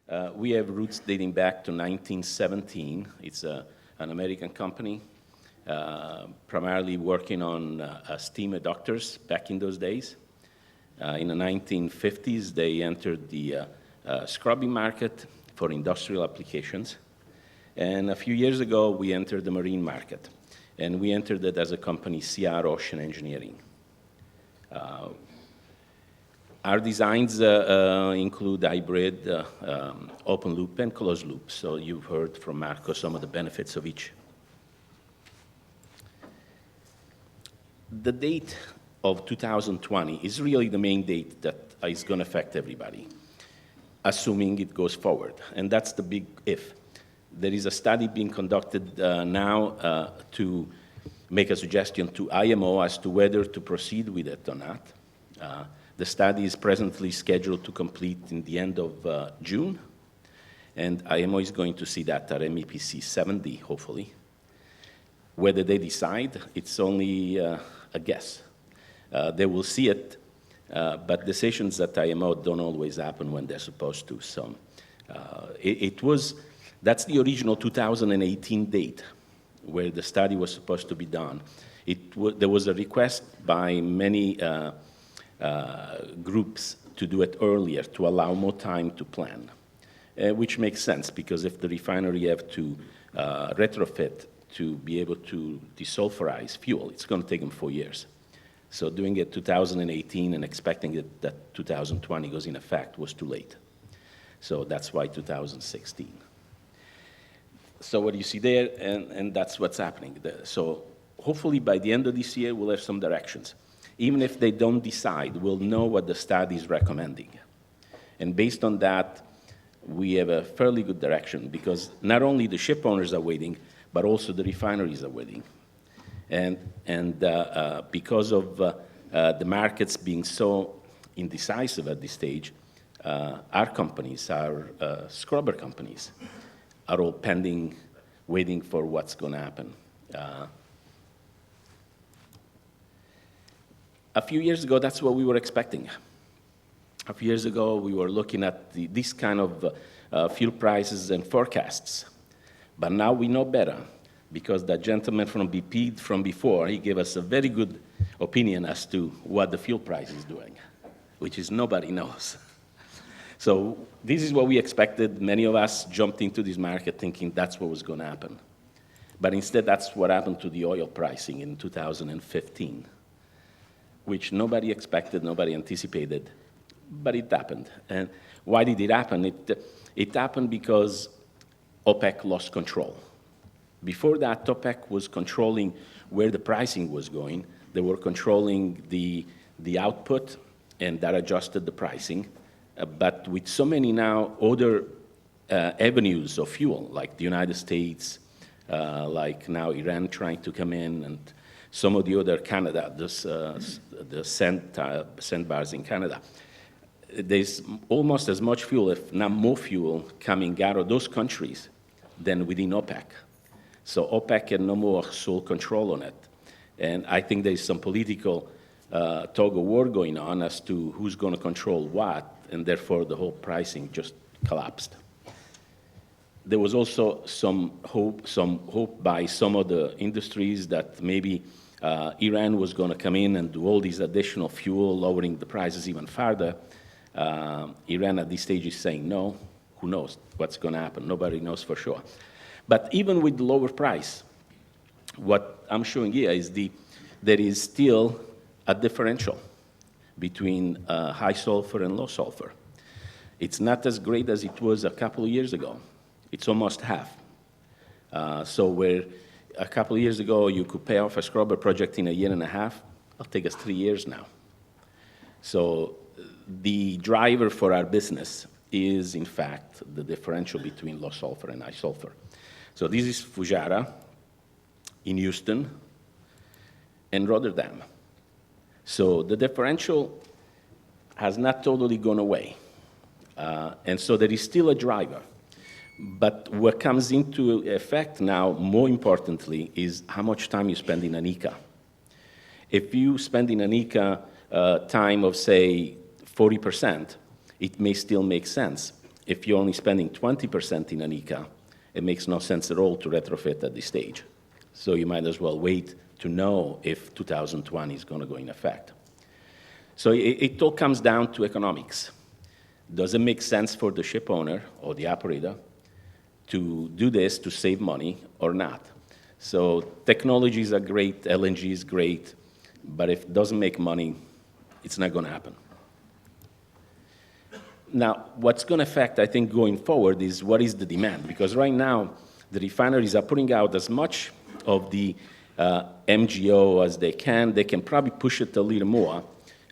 We have roots dating back to 1917. It's an American company, primarily working on steam adductors back in those days. In the 1950s, they entered the scrubbing market for industrial applications. And a few years ago, we entered the marine market. And we entered it as a company, CR Ocean Engineering. Our designs include hybrid, open loop, and closed loop. So you've heard from Marco some of the benefits of each. The date of 2020 is really the main date that is going to affect everybody, assuming it goes forward. And that's the big if. There is a study being conducted now to make a suggestion to IMO as to whether to proceed with it or not. The study is presently scheduled to complete in the end of June, and IMO is going to see that at MEPC 70, hopefully. Whether they decide, it's only a guess. They will see it, but decisions at IMO don't always happen when they're supposed to. So that's the original 2018 date where the study was supposed to be done. There was a request by many groups to do it earlier to allow more time to plan, which makes sense because if the refinery have to retrofit to be able to desulfurize fuel, it's going to take them 4 years. So doing it 2018 and expecting it that 2020 goes in effect was too late. So that's why 2016. So what you see there, and that's what's happening. So hopefully by the end of this year, we'll have some directions. Even if they don't decide, we'll know what the study is recommending. And based on that, we have a fairly good direction because not only the ship owners are waiting, but also the refineries are waiting. And because of the markets being so indecisive at this stage, our companies, our scrubber companies, are all pending, waiting for what's going to happen. A few years ago, that's what we were expecting. A few years ago, we were looking at this kind of fuel prices and forecasts. But now we know better because that gentleman from BP from before, he gave us a very good opinion as to what the fuel price is doing, which is nobody knows. So this is what we expected. Many of us jumped into this market thinking that's what was going to happen. But instead, that's what happened to the oil pricing in 2015, which nobody expected, nobody anticipated, but it happened. And why did it happen? It happened because OPEC lost control. Before that, OPEC was controlling where the pricing was going. They were controlling the output, and that adjusted the pricing. But with so many now other avenues of fuel, like the United States, like now Iran trying to come in, and some of the other Canada, the sandbars in Canada, there's almost as much fuel, if not more fuel, coming out of those countries than within OPEC. So OPEC had no more sole control on it. And I think there's some political tug of war going on as to who's going to control what, and therefore the whole pricing just collapsed. There was also some hope by some of the industries that maybe Iran was going to come in and do all these additional fuel, lowering the prices even further. Iran at this stage is saying no. Who knows what's going to happen? Nobody knows for sure. But even with the lower price, what I'm showing here is there is still a differential between high sulfur and low sulfur. It's not as great as it was a couple of years ago. It's almost half. So where a couple of years ago you could pay off a scrubber project in a year and a half, it'll take us 3 years now. So the driver for our business is, in fact, the differential between low sulfur and high sulfur. So this is Fujairah in Houston and Rotterdam. So the differential has not totally gone away. And so there is still a driver. But what comes into effect now, more importantly, is how much time you spend in an ECA. If you spend in an ECA time of, say, 40%, it may still make sense. if you're only spending 20% in an ECA, it makes no sense at all to retrofit at this stage. So you might as well wait to know if 2020 is going to go in effect. So it all comes down to economics. Does it make sense for the ship owner or the operator to do this to save money or not? So technologies are great, LNG is great, but if it doesn't make money, it's not going to happen. Now, what's going to affect, I think, going forward is what is the demand? Because right now, the refineries are putting out as much of the MGO as they can. They can probably push it a little more,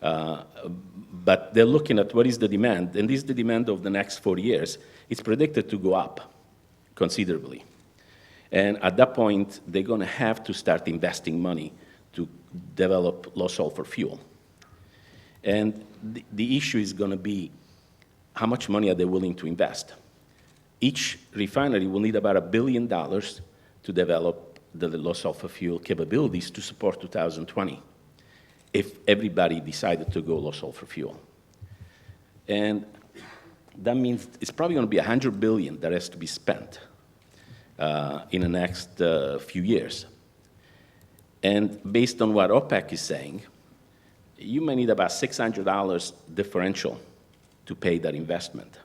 but they're looking at what is the demand, and this is the demand of the next 4 years. It's predicted to go up considerably. And at that point, they're going to have to start investing money to develop low-sulfur fuel. And the issue is going to be how much money are they willing to invest? Each refinery will need about $1 billion to develop the low-sulfur fuel capabilities to support 2020 if everybody decided to go low-sulfur fuel. And that means it's probably going to be $100 billion that has to be spent in the next few years. And based on what OPEC is saying, you may need about $600 differential to pay that investment.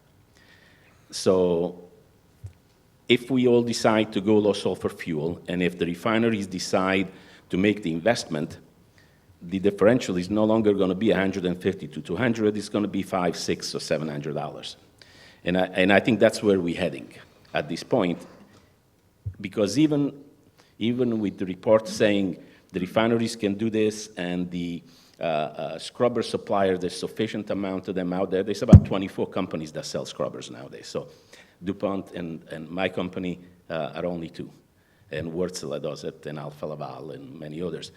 So if we all decide to go low-sulfur fuel, and if the refineries decide to make the investment, the differential is no longer going to be $150 to $200. It's going to be $500, $600, or $700. And I think that's where we're heading at this point, because even with the report saying the refineries can do this and the scrubber supplier, there's sufficient amount of them out there. There's about 24 companies that sell scrubbers nowadays. So DuPont and my company are only two. And Wärtsilä does it, and Alfa Laval, and many others.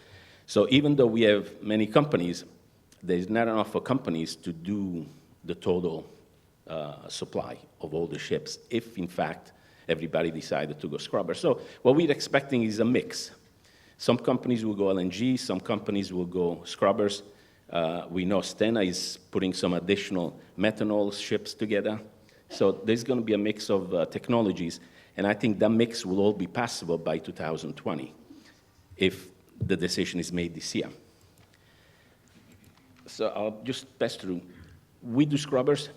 So even though we have many companies, there's not enough for companies to do the total supply of all the ships if, in fact, everybody decided to go scrubber. So what we're expecting is a mix. Some companies will go LNG, some companies will go scrubbers. We know Stena is putting some additional methanol ships together. So there's going to be a mix of technologies, and I think that mix will all be possible by 2020 if the decision is made this year. So I'll just pass through. We do scrubbers.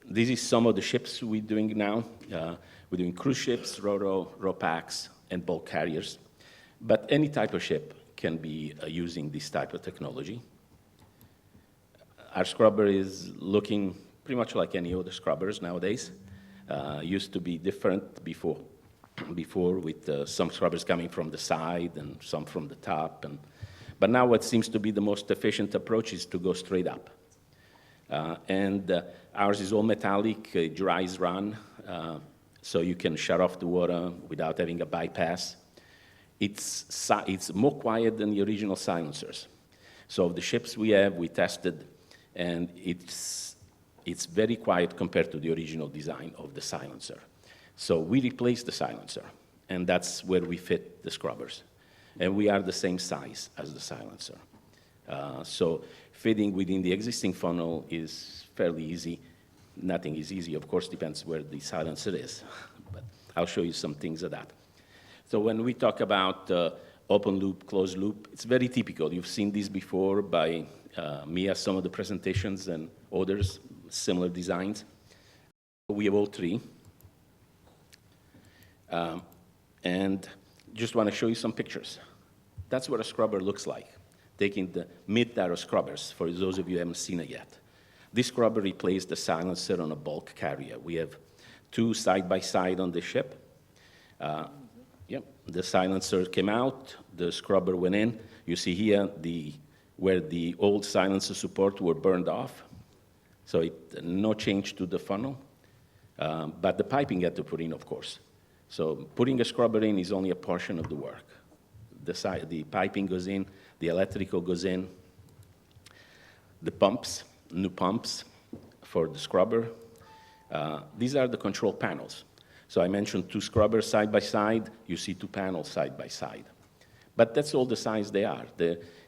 This is some of the ships we're doing now. We're doing cruise ships, ro-ro, ro-packs, and bulk carriers. But any type of ship can be using this type of technology. Our scrubber is looking pretty much like any other scrubbers nowadays. Used to be different before with some scrubbers coming from the side and some from the top. But now what seems to be the most efficient approach is to go straight up. Ours is all metallic, it dries run, so you can shut off the water without having a bypass. It's more quiet than the original silencers. So the ships we have, we tested, and it's very quiet compared to the original design of the silencer. So we replaced the silencer, and that's where we fit the scrubbers. And we are the same size as the silencer. So fitting within the existing funnel is fairly easy. Nothing is easy, of course, depends where the silencer is. But I'll show you some things of that. So when we talk about open loop, closed loop, it's very typical. You've seen this before by me at some of the presentations and others, similar designs. We have all three. And just want to show you some pictures. That's what a scrubber looks like, taking the mid-arrow scrubbers, for those of you who haven't seen it yet. This scrubber replaced the silencer on a bulk carrier. We have two side-by-side on the ship. The silencer came out, the scrubber went in. You see here where the old silencer support were burned off. So no change to the funnel, but the piping had to put in, of course. So putting a scrubber in is only a portion of the work. The piping goes in, the electrical goes in, the pumps, new pumps for the scrubber. These are the control panels. So I mentioned two scrubbers side by side. You see two panels side by side. But that's all the size they are.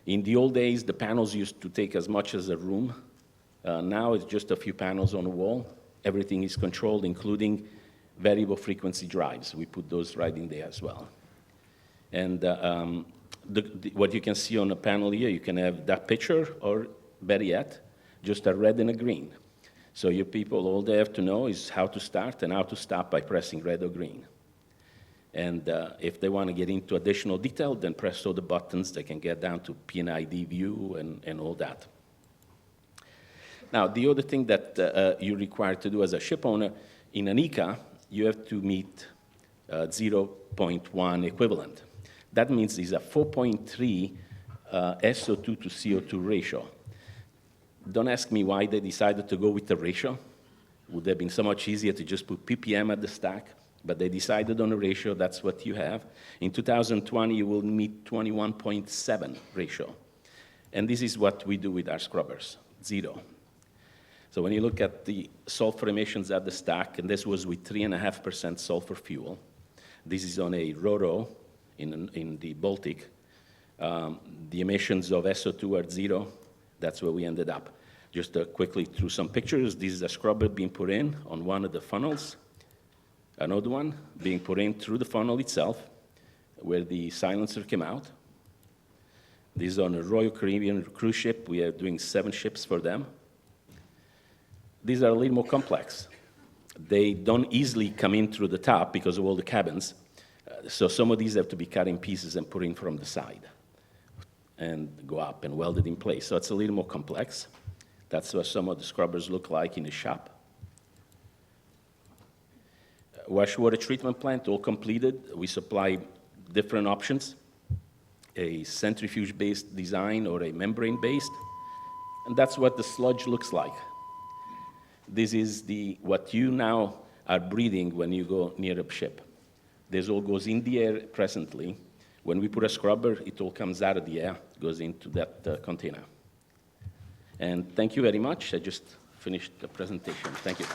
In the old days, the panels used to take as much as a room. Now it's just a few panels on the wall, everything is controlled, including variable frequency drives. We put those right in there as well. And what you can see on the panel here, you can have that picture, or better yet, just a red and a green. So your people, all they have to know is how to start and how to stop by pressing red or green. And if they want to get into additional detail, then press all the buttons. They can get down to PNID view and all that. Now, the other thing that you're required to do as a ship owner, in an ECA, you have to meet 0.1 equivalent. That means it's a 4.3 SO2 to CO2 ratio. Don't ask me why they decided to go with the ratio. Would have been so much easier to just put ppm at the stack, but they decided on a ratio. That's what you have. In 2020, you will meet 21.7 ratio. And this is what we do with our scrubbers, 0. So when you look at the sulfur emissions at the stack, and this was with 3.5% sulfur fuel, this is on a Ro-Ro in the Baltic. The emissions of SO2 are 0. That's where we ended up. Just quickly through some pictures, this is a scrubber being put in on one of the funnels, another one being put in through the funnel itself, where the silencer came out. This is on a Royal Caribbean cruise ship. We are doing 7 ships for them. These are a little more complex. They don't easily come in through the top because of all the cabins. So some of these have to be cut in pieces and put in from the side and go up and welded in place. So it's a little more complex. That's what some of the scrubbers look like in the shop. Wash water treatment plant, all completed. We supply different options, a centrifuge-based design or a membrane-based. And that's what the sludge looks like. This is what you now are breathing when you go near a ship. This all goes in the air presently. When we put a scrubber, it all comes out of the air, goes into that container. And thank you very much. I just finished the presentation. Thank you.